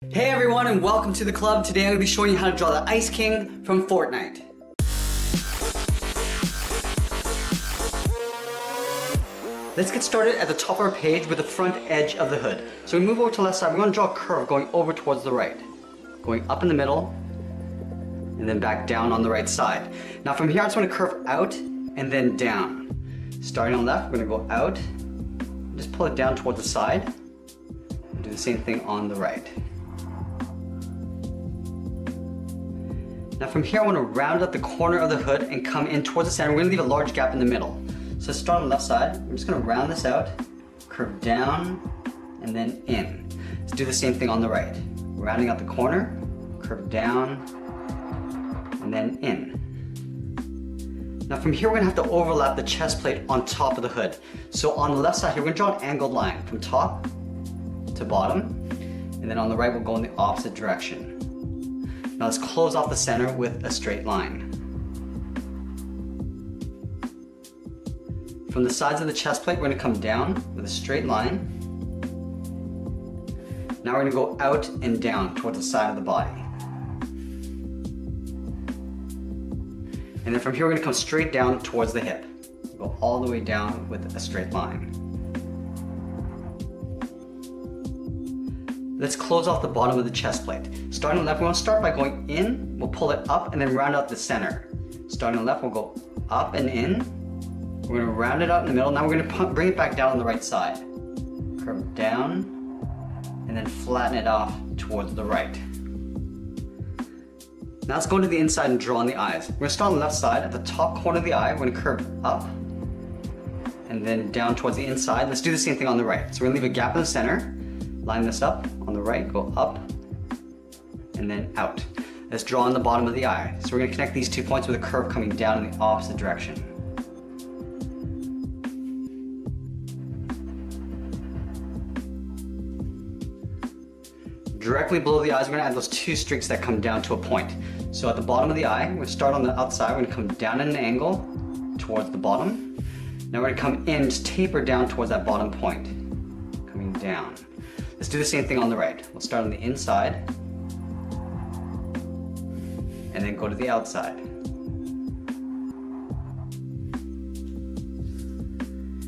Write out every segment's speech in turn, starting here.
Hey everyone and welcome to the club. Today I'm going to be showing you how to draw the Ice King from Fortnite. Let's get started at the top of our page with the front edge of the hood. So we move over to the left side, we're going to draw a curve going over towards the right. Going up in the middle, and then back down on the right side. Now from here I just want to curve out and then down. Starting on the left, we're going to go out, just pull it down towards the side, and do the same thing on the right. Now from here I want to round out the corner of the hood and come in towards the center. We're going to leave a large gap in the middle. So start on the left side, I'm just going to round this out, curve down, and then in. Let's do the same thing on the right. Rounding out the corner, curve down, and then in. Now from here we're going to have to overlap the chest plate on top of the hood. So on the left side here we're going to draw an angled line from top to bottom, and then on the right we'll go in the opposite direction. Now let's close off the center with a straight line. From the sides of the chest plate, we're going to come down with a straight line. Now we're going to go out and down towards the side of the body. And then from here, we're going to come straight down towards the hip. Go all the way down with a straight line. Let's close off the bottom of the chest plate. Starting on the left, we want to start by going in, we'll pull it up and then round out the center. Starting on the left, we'll go up and in. We're going to round it out in the middle. Now we're going to bring it back down on the right side. Curve down and then flatten it off towards the right. Now let's go to the inside and draw on the eyes. We're going to start on the left side. At the top corner of the eye, we're going to curve up and then down towards the inside. Let's do the same thing on the right. So we're going to leave a gap in the center. Line this up on the right, go up, and then out. Let's draw on the bottom of the eye. So we're going to connect these 2 points with a curve coming down in the opposite direction. Directly below the eyes, we're going to add those 2 streaks that come down to a point. So at the bottom of the eye, we're going to start on the outside, we're going to come down at an angle towards the bottom. Now we're going to come in, just taper down towards that bottom point, coming down. Let's do the same thing on the right. We'll start on the inside and then go to the outside.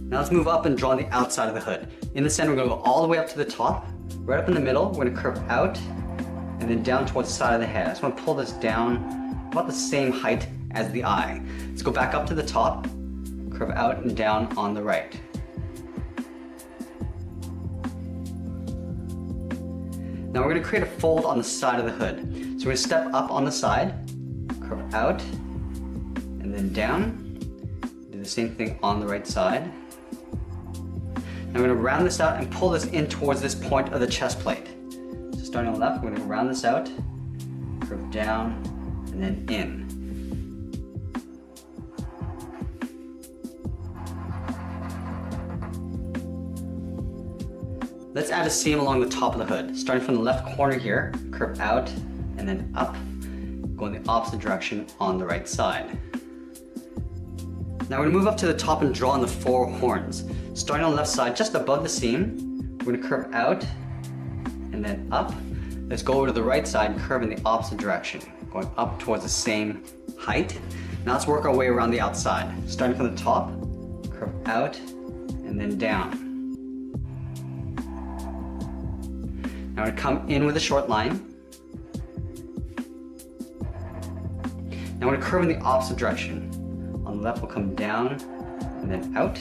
Now let's move up and draw on the outside of the hood. In the center, we're going to go all the way up to the top. Right up in the middle, we're going to curve out and then down towards the side of the head. I just want to pull this down about the same height as the eye. Let's go back up to the top, curve out and down on the right. Now we're going to create a fold on the side of the hood. So we're going to step up on the side, curve out, and then down. Do the same thing on the right side. Now we're going to round this out and pull this in towards this point of the chest plate. So starting on the left, we're going to round this out, curve down, and then in. Let's add a seam along the top of the hood. Starting from the left corner here, curve out and then up, go in the opposite direction on the right side. Now we're going to move up to the top and draw on the 4 horns. Starting on the left side, just above the seam, we're going to curve out and then up. Let's go over to the right side and curve in the opposite direction, going up towards the same height. Now let's work our way around the outside. Starting from the top, curve out and then down. Now we're going to come in with a short line. Now we're going to curve in the opposite direction. On the left we'll come down and then out.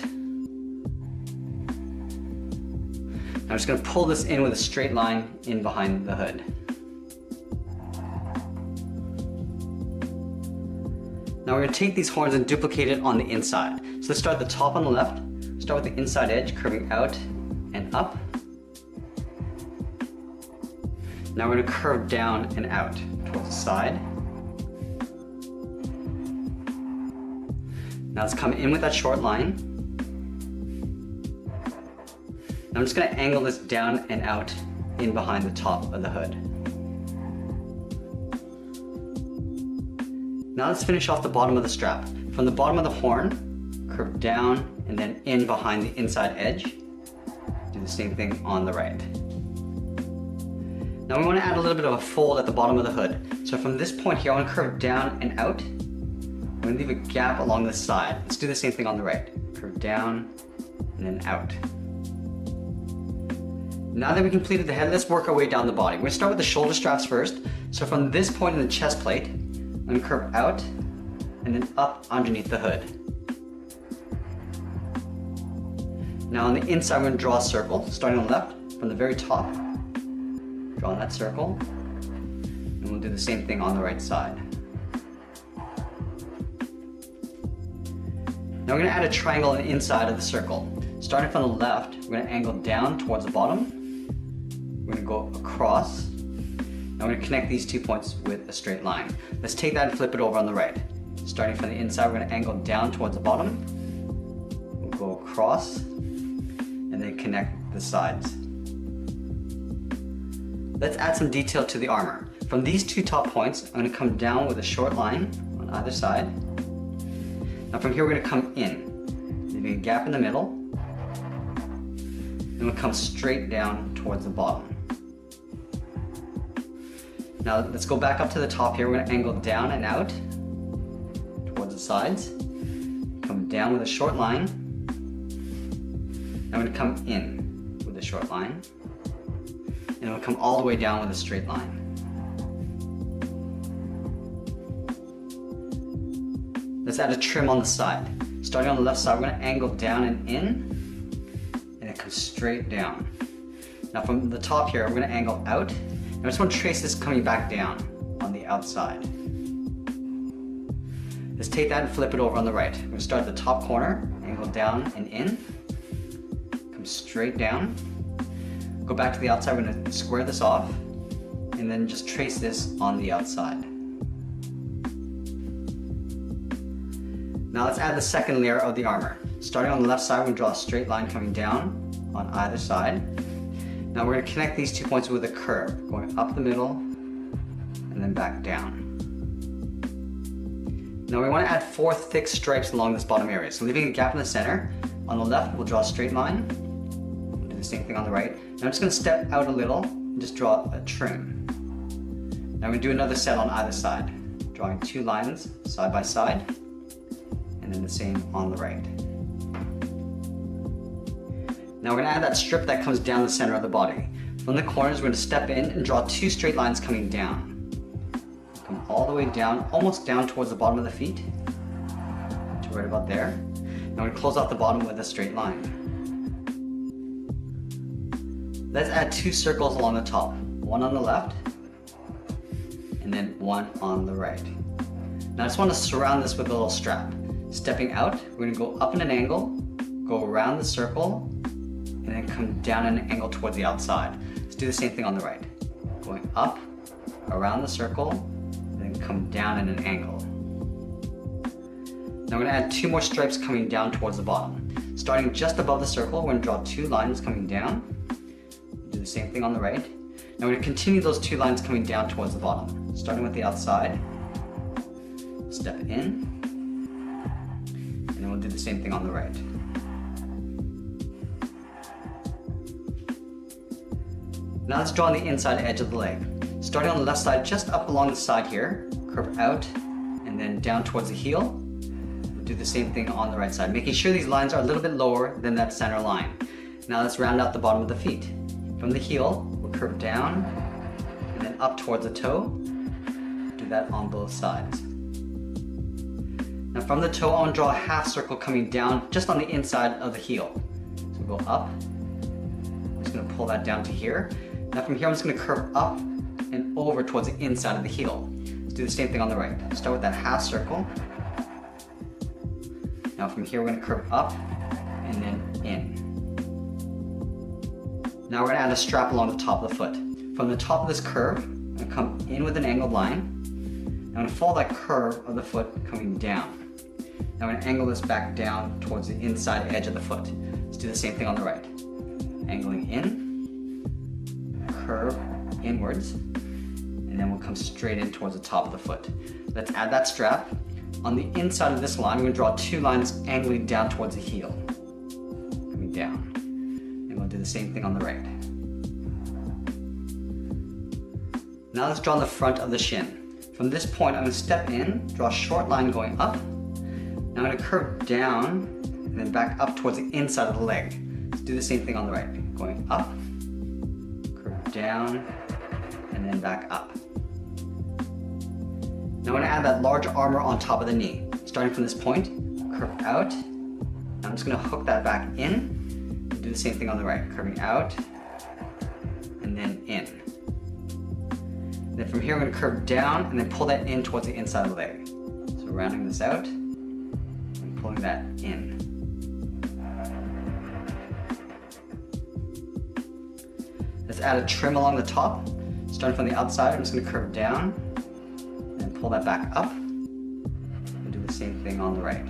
Now I'm just going to pull this in with a straight line in behind the hood. Now we're going to take these horns and duplicate it on the inside. So let's start at the top on the left. Start with the inside edge, curving out and up. Now we're going to curve down and out towards the side. Now let's come in with that short line. Now I'm just going to angle this down and out in behind the top of the hood. Now let's finish off the bottom of the strap. From the bottom of the horn, curve down and then in behind the inside edge. Do the same thing on the right. Now we want to add a little bit of a fold at the bottom of the hood. So from this point here, I want to curve down and out. I'm going to leave a gap along the side. Let's do the same thing on the right. Curve down and then out. Now that we completed the head, let's work our way down the body. We're going to start with the shoulder straps first. So from this point in the chest plate, I'm going to curve out and then up underneath the hood. Now on the inside, we're going to draw a circle, starting on the left, from the very top. Draw that circle, and we'll do the same thing on the right side. Now we're going to add a triangle on the inside of the circle. Starting from the left, we're going to angle down towards the bottom. We're going to go across. Now we're going to connect these 2 points with a straight line. Let's take that and flip it over on the right. Starting from the inside, we're going to angle down towards the bottom. We'll go across, and then connect the sides. Let's add some detail to the armor. From these 2 top points, I'm going to come down with a short line on either side. Now from here, we're going to come in, leaving a gap in the middle. Then we'll come straight down towards the bottom. Now let's go back up to the top here. We're going to angle down and out towards the sides. Come down with a short line. Now I'm going to come in with a short line. And it'll come all the way down with a straight line. Let's add a trim on the side. Starting on the left side, we're going to angle down and in, and it comes straight down. Now from the top here, we're going to angle out, and I just want to trace this coming back down on the outside. Let's take that and flip it over on the right. We're going to start at the top corner, angle down and in, come straight down. Go back to the outside, we're going to square this off, and then just trace this on the outside. Now let's add the second layer of the armor. Starting on the left side, we're going to draw a straight line coming down on either side. Now we're going to connect these 2 points with a curve, going up the middle, and then back down. Now we want to add 4 thick stripes along this bottom area. So leaving a gap in the center. On the left, we'll draw a straight line. We'll do the same thing on the right. Now I'm just going to step out a little and just draw a trim. Now we're going to do another set on either side. Drawing 2 lines side by side, and then the same on the right. Now we're going to add that strip that comes down the center of the body. From the corners, we're going to step in and draw 2 straight lines coming down. Come all the way down, almost down towards the bottom of the feet, to right about there. Now we're going to close off the bottom with a straight line. Let's add 2 circles along the top, one on the left, and then one on the right. Now I just want to surround this with a little strap. Stepping out, we're going to go up in an angle, go around the circle, and then come down in an angle toward the outside. Let's do the same thing on the right. Going up, around the circle, and then come down in an angle. Now we're going to add 2 more stripes coming down towards the bottom. Starting just above the circle, we're going to draw 2 lines coming down. Do the same thing on the right. Now we're going to continue those 2 lines coming down towards the bottom. Starting with the outside, step in, and then we'll do the same thing on the right. Now let's draw on the inside edge of the leg. Starting on the left side, just up along the side here, curve out, and then down towards the heel. We'll do the same thing on the right side, making sure these lines are a little bit lower than that center line. Now let's round out the bottom of the feet. From the heel, we'll curve down, and then up towards the toe. Do that on both sides. Now from the toe, I want to draw a half circle coming down just on the inside of the heel. So we'll go up. I'm just going to pull that down to here. Now from here, I'm just going to curve up and over towards the inside of the heel. Let's do the same thing on the right. Start with that half circle. Now from here, we're going to curve up and then in. Now we're going to add a strap along the top of the foot. From the top of this curve, I'm going to come in with an angled line. I'm going to follow that curve of the foot coming down. Now I'm going to angle this back down towards the inside edge of the foot. Let's do the same thing on the right. Angling in, curve inwards, and then we'll come straight in towards the top of the foot. Let's add that strap. On the inside of this line, we're going to draw 2 lines angling down towards the heel. Coming down. And we'll do the same thing on the right. Now let's draw the front of the shin. From this point, I'm going to step in, draw a short line going up. Now I'm going to curve down and then back up towards the inside of the leg. Let's do the same thing on the right. Going up, curve down, and then back up. Now I'm going to add that large armor on top of the knee. Starting from this point, curve out. Now I'm just going to hook that back in. And do the same thing on the right. Curving out, and then in. Then from here I'm going to curve down and then pull that in towards the inside of the leg. So rounding this out and pulling that in. Let's add a trim along the top. Starting from the outside, I'm just going to curve down and pull that back up. And do the same thing on the right.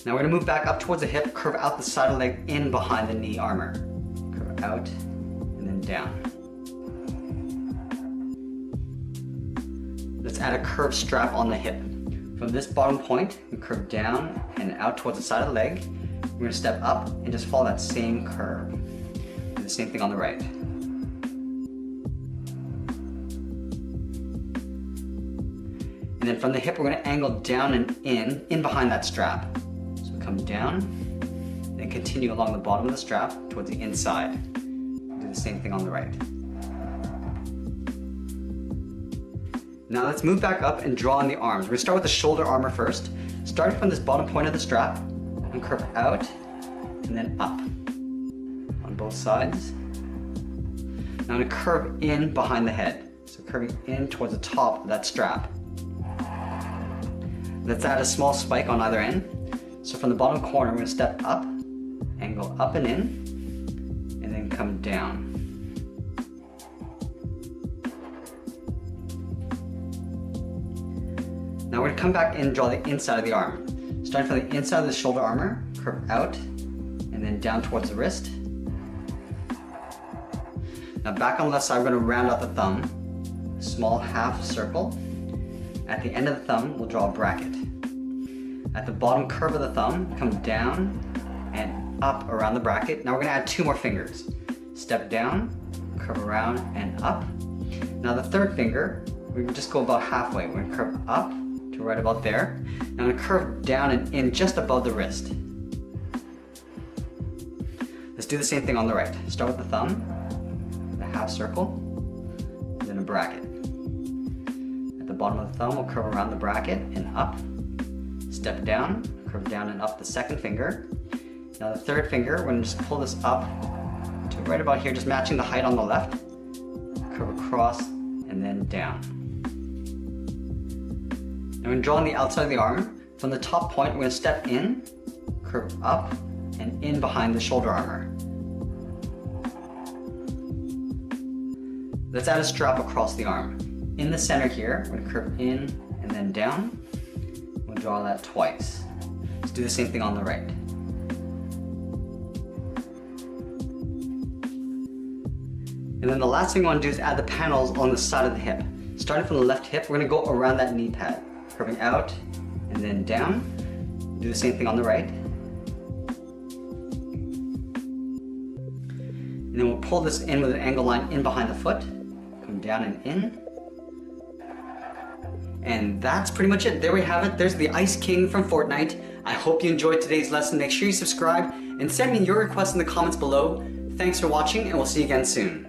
Now we're going to move back up towards the hip, curve out the side of the leg in behind the knee armor. Curve out and then down. Let's add a curved strap on the hip. From this bottom point, we curve down and out towards the side of the leg. We're going to step up and just follow that same curve. Do the same thing on the right. And then from the hip, we're going to angle down and in behind that strap. So come down, then continue along the bottom of the strap towards the inside. Do the same thing on the right. Now let's move back up and draw on the arms. We're going to start with the shoulder armor first. Starting from this bottom point of the strap, and curve out and then up on both sides. Now I'm going to curve in behind the head. So curving in towards the top of that strap. Let's add a small spike on either end. So from the bottom corner, we're going to step up, angle up and in, and then come down. Now we're going to come back and draw the inside of the arm. Starting from the inside of the shoulder armor, curve out, and then down towards the wrist. Now back on the left side, we're going to round out the thumb, a small half circle. At the end of the thumb, we'll draw a bracket. At the bottom curve of the thumb, come down and up around the bracket. Now we're going to add 2 more fingers. Step down, curve around and up. Now the third finger, we can just go about halfway. We're going to curve up to right about there. Now I'm going to curve down and in just above the wrist. Let's do the same thing on the right. Start with the thumb, the half circle, and then a bracket. At the bottom of the thumb, we'll curve around the bracket and up. Step down, curve down and up the second finger. Now the third finger, we're going to just pull this up to right about here, just matching the height on the left. Curve across and then down. Now we're drawing the outside of the arm. From the top point, we're going to step in, curve up, and in behind the shoulder armor. Let's add a strap across the arm. In the center here, we're going to curve in and then down. We'll draw that twice. Let's do the same thing on the right. And then the last thing we want to do is add the panels on the side of the hip. Starting from the left hip, we're going to go around that knee pad, curving out and then down. Do the same thing on the right. And then we'll pull this in with an angle line in behind the foot, come down and in. And that's pretty much it. There we have it. There's the Ice King from Fortnite. I hope you enjoyed today's lesson. Make sure you subscribe and send me your requests in the comments below. Thanks for watching, and we'll see you again soon.